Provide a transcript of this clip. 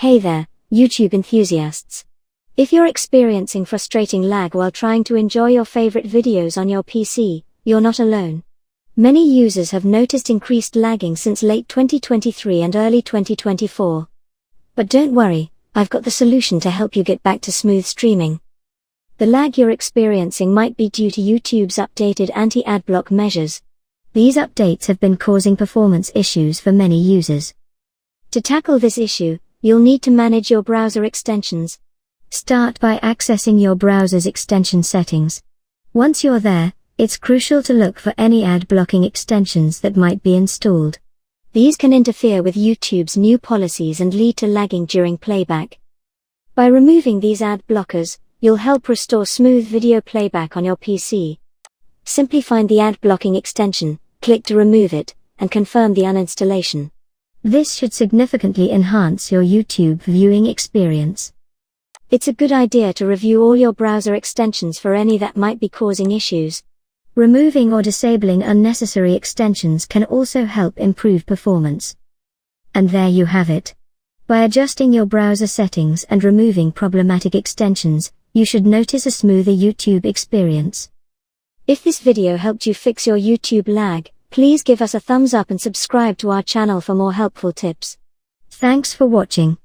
Hey there, YouTube enthusiasts. If you're experiencing frustrating lag while trying to enjoy your favorite videos on your PC, you're not alone. Many users have noticed increased lagging since late 2023 and early 2024. But don't worry, I've got the solution to help you get back to smooth streaming. The lag you're experiencing might be due to YouTube's updated anti-ad block measures. These updates have been causing performance issues for many users. To tackle this issue, you'll need to manage your browser extensions. Start by accessing your browser's extension settings. Once you're there, it's crucial to look for any ad blocking extensions that might be installed. These can interfere with YouTube's new policies and lead to lagging during playback. By removing these ad blockers, you'll help restore smooth video playback on your PC. Simply find the ad blocking extension, click to remove it, and confirm the uninstallation. This should significantly enhance your YouTube viewing experience. It's a good idea to review all your browser extensions for any that might be causing issues. Removing or disabling unnecessary extensions can also help improve performance. And there you have it. By adjusting your browser settings and removing problematic extensions, you should notice a smoother YouTube experience. If this video helped you fix your YouTube lag, please give us a thumbs up and subscribe to our channel for more helpful tips. Thanks for watching.